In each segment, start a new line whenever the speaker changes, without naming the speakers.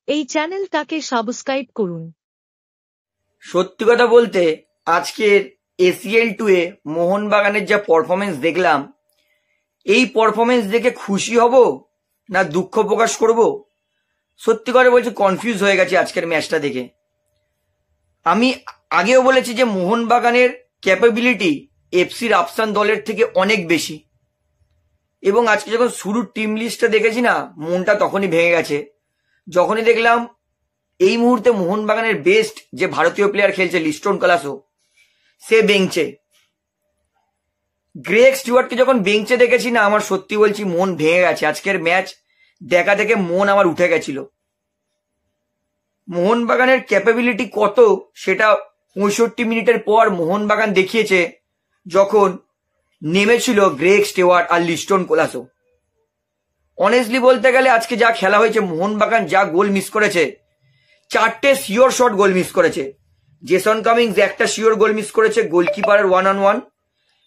এই চ্যানেলটাকে সাবস্ক্রাইব করুন।
সত্যি কথা বলতে আজকের এসিএল 2 এ মোহনবাগানের যা পারফরমেন্স দেখলাম, এই পারফরমেন্স দেখে খুশি হব না দুঃখ প্রকাশ করব, সত্যি করে বলছি কনফিউজ হয়ে গেছে আজকের ম্যাচটা দেখে। আমি আগেও বলেছি যে মোহনবাগানের ক্যাপাবিলিটি এফসি রাফসান দলের থেকে অনেক বেশি, এবং আজকে যখন শুরুর টিম লিস্টটা দেখেছি না, মনটা তখনই ভেঙে গেছে যখনই দেখলাম এই মুহূর্তে মোহনবাগানের বেস্ট যে ভারতীয় প্লেয়ার খেলছে লিস্টন কলাসো, সে বেঞ্চে। গ্রেগ স্টুয়ার্টকে যখন বেঞ্চে দেখেছি না, আমার সত্যি বলছি মন ভেঙে গেছে। আজকের ম্যাচ দেখা থেকে মন আমার উঠে গেছিল। মোহনবাগানের ক্যাপাবিলিটি কত সেটা 65 মিনিটের পর মোহনবাগান দেখিয়েছে, যখন নেমেছিল গ্রেগ স্টুয়ার্ট আর লিস্টন কোলাসো। অনেস্টলি বলতে গেলে আজকে যা খেলা হয়েছে, মোহনবাগান যা গোল মিস করেছে, 4টে শিওর শট গোল মিস করেছে। জেসন কামিংস একটা শিওর গোল মিস করেছে, গোলকিপারের 1-on-1।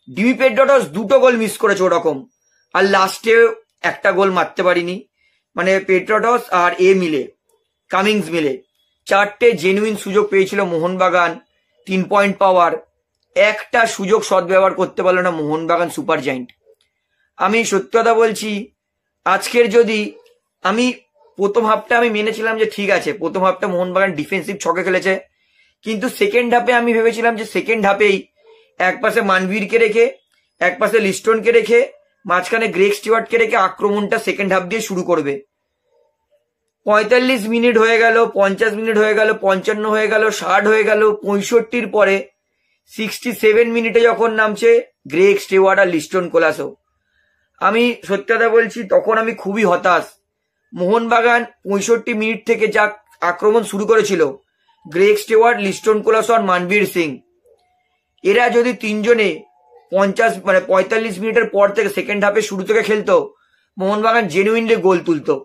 ডিমি পেড্রোটস 2টো গোল মিস করেছে ওরকম, আর লাস্টে একটা গোল মারতে পারিনি, মানে পেড্রোটস আর কামিংস মিলে 4টে জেনুইন সুযোগ পেয়েছিল মোহনবাগান 3 পয়েন্ট পাওয়ার, একটা সুযোগ সদ্ব্যবহার করতে পারলো না মোহনবাগান সুপার জায়েন্ট। আমি সত্যি কথা বলছি, আজকের যদি আমি প্রথম হাফটা আমি মেনেছিলাম যে ঠিক আছে, প্রথম হাফটা মোহনবাগান ডিফেন্সিভ ছকে খেলেছে, কিন্তু সেকেন্ড হাফে আমি ভেবেছিলাম যে সেকেন্ড হাফেই এক পাশে মানবীরকে রেখে, এক পাশে লিস্টনকে রেখে, মাঝখানে গ্রেগ স্টুয়ার্টকে রেখে আক্রমণটা সেকেন্ড হাফ দিয়ে শুরু করবে। 45 মিনিট হয়ে গেল, 50 মিনিট হয়ে গেল, 55 হয়ে গেল, 60 হয়ে গেল, 65-র পরে 67 মিনিটে যখন নামছে গ্রেগ স্টুয়ার্ট আর লিস্টন কোলাসো, আমি সত্যি কথা বলছি তখন আমি খুবই হতাশ। মোহনবাগান 65 মিনিট থেকে যা আক্রমণ শুরু করেছিল, গ্রেগ স্টুয়ার্ট, লিস্টন কোলাসো আর মানবীর সিং, এরা যদি তিনজনে 45 মিনিটের পর থেকে সেকেন্ড হাফে শুরু থেকে খেলতো, মোহনবাগান জেনুইনলি গোল তুলতো।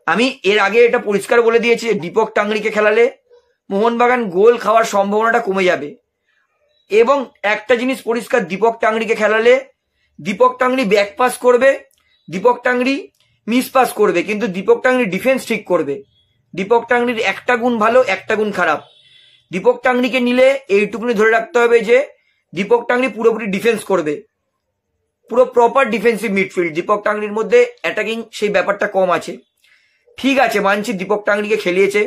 আমি এর আগে এটা পরিষ্কার বলে দিয়েছি, দীপক টাংরিকে খেলালে মোহনবাগান গোল খাওয়ার সম্ভাবনাটা কমে যাবে। এবং একটা জিনিস পরিষ্কার, দীপক টাংরিকে খেলালে দীপক টাংরি ব্যাক পাস করবে, দীপক টাংরি মিস পাস করবে, কিন্তু দীপক টাংরি ডিফেন্স ঠিক করবে। দীপক টাংরির একটা গুণ ভালো, একটা গুণ খারাপ। দীপক টাংরিকে নিলে এইটুকুনি ধরে রাখতে হবে যে দীপক টাংরি পুরোপুরি ডিফেন্স করবে, পুরো প্রপার ডিফেন্সিভ মিডফিল্ড। দীপক টাংরির মধ্যে অ্যাটাকিং সেই ব্যাপারটা কম আছে, ঠিক আছে মানছি দীপক টাংরিকে খেলিয়েছে।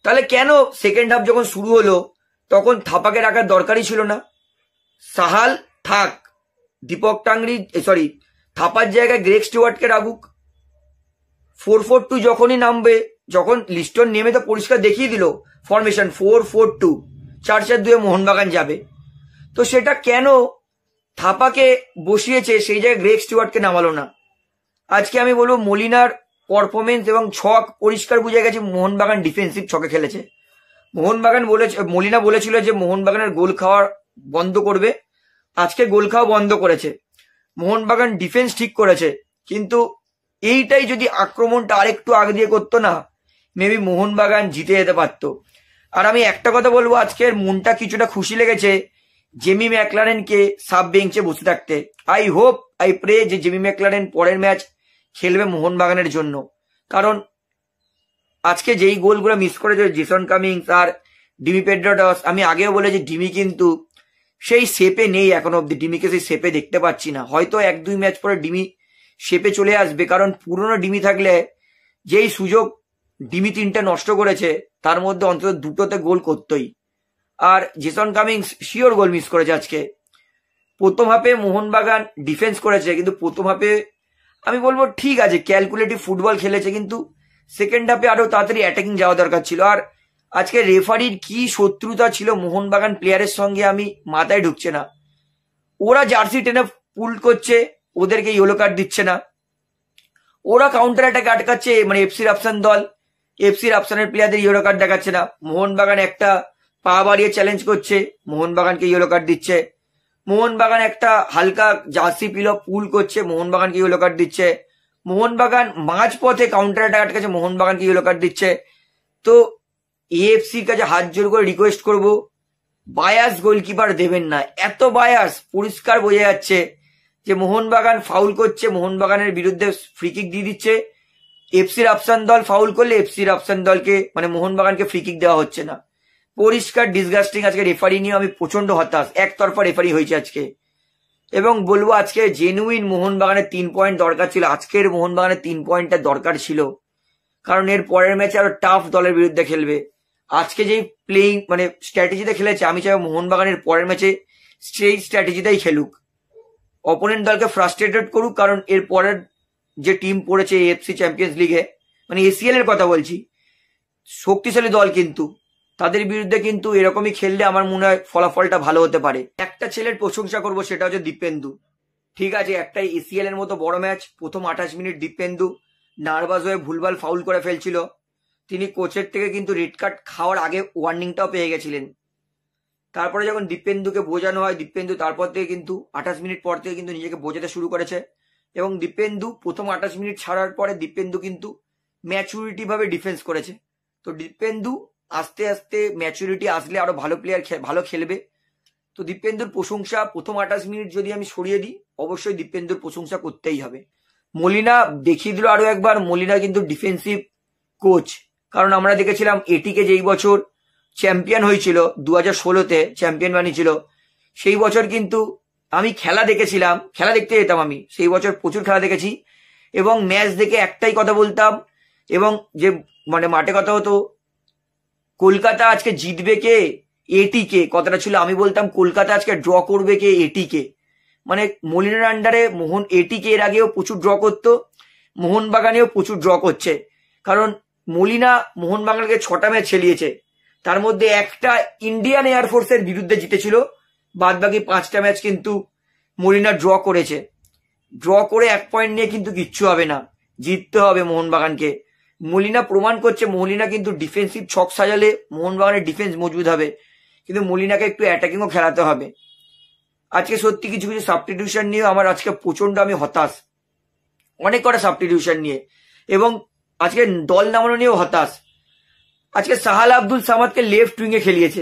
তাহলে কেন সেকেন্ড হাফ যখন শুরু হলো তখন থাপাকে রাখার দরকারই ছিল না? সাহাল থাক, দীপক টাংরি থাপার জায়গায় গ্রেগ স্টুয়ার্টকে রাখুক। 4-4-2 যখনই নামবে, যখন লিস্টন নেমে তো পরিষ্কার দেখিয়ে দিল ফরমেশন 4-4-2, 4-4-2 মোহনবাগান যাবে। তো সেটা কেন থাপাকে বসিয়েছে সেই জায়গায় গ্রেগ স্টুয়ার্টকে নামালো না? আজকে আমি বলবো মলিনার পারফরমেন্স এবং ছক পরিষ্কার বুঝে গেছে মোহনবাগান ডিফেন্সিভ ছকে খেলেছে। মলিনা বলেছিল যে মোহনবাগানের গোল খাওয়া বন্ধ করবে, আজকে গোল খাওয়া বন্ধ করেছে। মোহনবাগান ডিফেন্স ঠিক করেছে, কিন্তু এইটাই যদি আক্রমণটা আরেকটু আগে দিয়ে করতো না, মেবি মোহনবাগান জিতে যেতে পারতো। আর আমি একটা কথা বলবো, আজকের মনটা কিছুটা খুশি লেগেছে জেমি ম্যাকলারেনকে সাব বেঞ্চে বসে থাকতে। আই হোপ, আই প্রে যে জেমি ম্যাকলারেন পরের ম্যাচ খেলবে মোহনবাগানের জন্য, কারণ আজকে যেই গোলগুলো মিস করেছে জেসন কামিংস আর ডিমি পেড্রোটস, আমি আগেও বলেছি ডিমি কিন্তু সেই শেপে নেই এখনো অব্দি। ডিমিকে সেই শেপে দেখতে পাচ্ছি না, হয়তো 1-2 ম্যাচ পরে ডিমি শেপে চলে আসবে, কারণ পুরনো ডিমি থাকলে যেই সুযোগ ডিমি 3টে নষ্ট করেছে তার মধ্যে অন্তত 2টোতে গোল করতোই। আর Jason Cummings sure goal miss করেছে আজকে। প্রথম হাফে মোহনবাগান ডিফেন্স করেছে, কিন্তু প্রথম হাফে আমি বলবো ঠিক আছে ক্যালকুলেটিভ ফুটবল খেলেছে, কিন্তু সেকেন্ড হাফে আরো তাড়াতাড়ি অ্যাটাকিং যাওয়া দরকার ছিল। আর আজকে রেফারির কি শত্রুতা ছিল মোহনবাগান প্লেয়ারের সঙ্গে আমি মাথায় ঢুকছে না। ওরা জার্সি টেনে পুল করছে, ওদেরকে ইয়েলো কার্ড দিচ্ছে না, ওরা কাউন্টার অ্যাটাকে আটকাচ্ছে, মানে এফসি রাফসান দল এফসি রাফসানের প্লেয়ারদের ইয়েলো কার্ড দেখাচ্ছে না। মোহনবাগান একটা পা বাড়িয়ে চ্যালেঞ্জ করছে, মোহনবাগানকে ইয়েলো কার্ড দিচ্ছে। মোহনবাগান একটা হালকা জার্সি পুল করছে, মোহনবাগানকে ইয়েলো কার্ড দিচ্ছে। মোহনবাগান মাঝপথে কাউন্টার অ্যাটাক আটকাচ্ছে, মোহনবাগানকে ইয়েলো কার্ড দিচ্ছে। তো এএফসির কাছে হাত জোর করে রিকোয়েস্ট করব, বায়াস গোলকিপার দেবেন না। এত বায়াস পরিষ্কার বোঝা যাচ্ছে যে মোহনবাগান ফাউল করছে, মোহনবাগানের বিরুদ্ধে ফ্রি কিক দিয়ে দিচ্ছে, এফসির আফসান দল ফাউল করলে এফসির আফসান দলকে মানে মোহনবাগানকে ফ্রি কিক দেওয়া হচ্ছে না। পরিষ্কার ডিসগাস্টিং। আজকে রেফারি নিয়ে আমি প্রচন্ড হতাশ, একতরফা রেফারি হয়েছে আজকে। এবং বলবো আজকে জেনুইন মোহনবাগানের 3 পয়েন্ট দরকার ছিল। আজকের মোহনবাগানের 3 পয়েন্টটা দরকার ছিল, কারণ এর পরের ম্যাচে আরো টাফ দলের বিরুদ্ধে খেলবে। আজকে যেই প্লেইং মানে স্ট্র্যাটেজিতে খেলেছে, আমি চাই মোহনবাগানের পরের ম্যাচে সেই স্ট্র্যাটেজিটাই খেলুক, অপোনেন্ট দলকে ফ্রাস্ট্রেটেড করুক। কারণ এর পরের যে টিম পড়েছে এএফসি চ্যাম্পিয়ন্স লিগে, মানে এসিএল এর কথা বলছি, শক্তিশালী দল, কিন্তু তাদের বিরুদ্ধে কিন্তু এরকমই খেললে আমার মনে হয় ফলাফলটা ভালো হতে পারে। একটা ছেলের প্রশংসা করবো, সেটা হচ্ছে দীপেন্দু। ঠিক আছে, একটা এসিএল এর মতো বড় ম্যাচ, প্রথম 28 মিনিট দীপেন্দু নার্ভাস হয়ে ভুলভাল ফাউল করে ফেলছিল। তিনি কোচের থেকে কিন্তু রেড কার্ড খাওয়ার আগে ওয়ার্নিংটাও পেয়ে গেছিলেন। তারপরে যখন দীপেন্দুকে বোঝানো হয়, দীপেন্দু তারপর থেকে কিন্তু 28 মিনিট পর থেকে কিন্তু নিজেকে বোঝাতে শুরু করেছে। এবং দীপেন্দু প্রথম 28 মিনিট ছাড়ার পরে দীপেন্দু কিন্তু ম্যাচুরিটি ভাবে ডিফেন্স করেছে। তো দীপেন্দু আস্তে আস্তে ম্যাচুরিটি আসলে আরো ভালো প্লেয়ার ভালো খেলবে। তো দীপেন্দুর প্রশংসা, প্রথম 28 মিনিট যদি আমি সরিয়ে দিই, অবশ্যই দীপেন্দুর প্রশংসা করতেই হবে। মলিনা দেখিয়ে দিল আরো একবার, মলিনা কিন্তু ডিফেন্সিভ কোচ। কারণ আমরা দেখেছিলাম এটিকে যেই বছর চ্যাম্পিয়ন হয়েছিল 2016-তে চ্যাম্পিয়ন বানিয়েছিল, সেই বছর কিন্তু আমি খেলা দেখেছিলাম, খেলা দেখতে যেতাম আমি, সেই বছর প্রচুর খেলা দেখেছি। এবং ম্যাচ দেখে একটাই কথা বলতাম, এবং যে মানে মাঠে কথা হতো, কলকাতা আজকে জিতবে কে, এটিকে কথাটা ছিল। আমি বলতাম কলকাতা আজকে ড্র করবে কে, এটিকে। মানে মলিনার আন্ডারে এটিকে এর আগেও প্রচুর ড্র করতো, মোহনবাগানেও প্রচুর ড্র করছে। কারণ মলিনা মোহনবাগানকে 6টা ম্যাচ খেলিয়েছে, তার মধ্যে একটা ইন্ডিয়ান এয়ারফোর্সের বিরুদ্ধে জিতেছিল, বাদ বাকি 5টা ম্যাচ কিন্তু মলিনা ড্র করেছে। ড্র করে 1 পয়েন্ট নিয়ে কিন্তু কিচ্ছু হবে না, জিততে হবে মোহনবাগানকে। মলিনা প্রমাণ করছে, মলিনা কিন্তু ডিফেন্সিভ ছক সাজালে মোহনবাগানের ডিফেন্স মজবুত হবে, কিন্তু মলিনাকে একটু অ্যাটাকিংও খেলাতে হবে। আজকে সত্যি কিছু কিছু সাবস্টিটিউশন নিয়ে আমার আজকে প্রচন্ড আমি হতাশ, অনেক কটা সাবস্টিটিউশন নিয়ে, এবং আজকে দল নামানো নিয়েও হতাশ। আজকে সাহাল আব্দুল সামাদকে লেফট উইং এ খেলিয়েছে।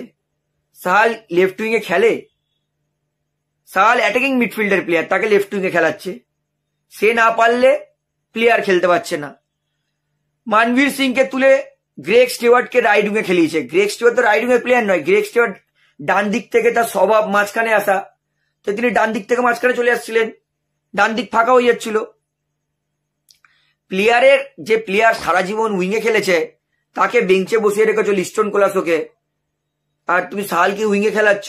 সাহাল লেফট উইং এ খেলে? সাহাল অ্যাটাকিং মিডফিল্ডার প্লেয়ার, তাকে লেফট উইং এ খেলাচ্ছে। সে না পারলে প্লেয়ার খেলতে পারছে না। মানবীর সিংকে তুলে গ্রেগ স্টিওয়ার্টকে রাইট উইং এ খেলিয়েছে। গ্রেগ স্টিওয়ার্ট তো রাইট উইং এর প্লেয়ার নয়, গ্রেগ স্টিওয়ার্ট ডান দিক থেকে, তার স্বভাব মাঝখানে আসা, তো তিনি ডান দিক থেকে মাঝখানে চলে আসছিলেন, ডান দিক ফাঁকা হয়ে যাচ্ছিল। প্লেয়ারের যে প্লেয়ার সারা জীবন উইং এ খেলেছে, তাকে বেঞ্চে বসিয়ে রেখেছো লিস্টন কোলাসোকে, আর তুমি সাহালকে উইং এ খেলাচ্ছ,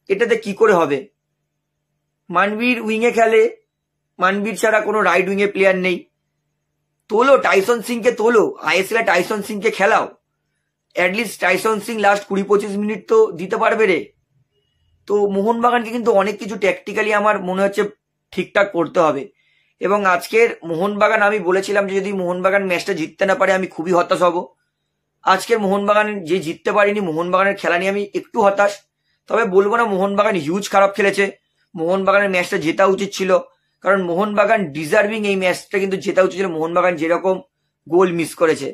এটাতে কি করে হবে? মানবীর উইং এ খেলে, মানবীর ছাড়া কোনো রাইট উইং এ প্লেয়ার নেই। তোলো টাইসন সিংকে, তোলো আইএসএল টাইসন সিংকে খেলাও, at least Tyson Singh last 20-25 minute তো দিতে পারবে রে। তো মোহনবাগানকে কিন্তু অনেক কিছু ট্যাকটিক্যালি আমার মনে হচ্ছে ঠিকঠাক করতে হবে। এবং আজকের মোহনবাগান, আমি বলেছিলাম যে যদি মোহনবাগান ম্যাচটা জিততে না পারে আমি খুবই হতাশ হব। আজকের মোহনবাগান যে জিততে পারেনি, মোহনবাগানের খেলা নিয়ে আমি একটু হতাশ। তবে বলবো না মোহনবাগান হিউজ খারাপ খেলেছে, মোহনবাগানের ম্যাচটা জেতা উচিত ছিল, কারণ মোহনবাগান ডিজার্ভিং এই ম্যাচটা কিন্তু জেতা উচিত ছিল। মোহনবাগান যেরকম গোল মিস করেছে,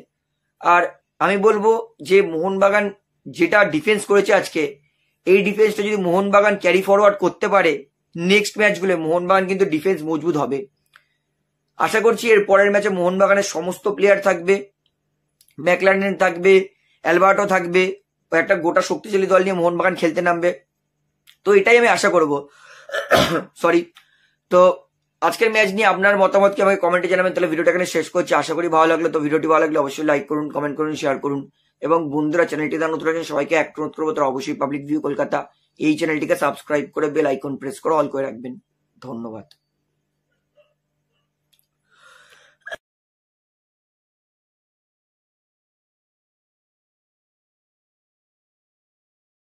আর আমি বলবো যে মোহনবাগান যেটা ডিফেন্স করেছে আজকে, এই ডিফেন্সটা যদি মোহনবাগান ক্যারি ফরওয়ার্ড করতে পারে নেক্সট ম্যাচগুলো, মোহনবাগান কিন্তু ডিফেন্স মজবুত হবে। আশা করছি এর পরের ম্যাচে মোহনবাগানের সমস্ত প্লেয়ার থাকবে, ম্যাকলারেন থাকবে, অ্যালবার্টো থাকবে, একটা গোটা শক্তিশালী দল নিয়ে মোহনবাগান খেলতে নামবে। তো এটাই আমি আশা করব। সরি। তো আজকের ম্যাচ নিয়ে আপনার মতামতকে আমাকে কমেন্টে জানাবেন। তাহলে ভিডিওটা এখানে শেষ করছি। আশা করি ভালো লাগলো। তো ভিডিওটি ভালো লাগলে অবশ্যই লাইক করুন, কমেন্ট করুন, শেয়ার করুন, এবং বন্ধুরা চ্যানেলটি তার নতুন আছেন সবাইকে এক অনুরোধ করবো, তারা অবশ্যই পাবলিক ভিউ কলকাতা এই চ্যানেলটিকে সাবস্ক্রাইব করে বেল আইকন প্রেস করে অল করে রাখবেন। ধন্যবাদ।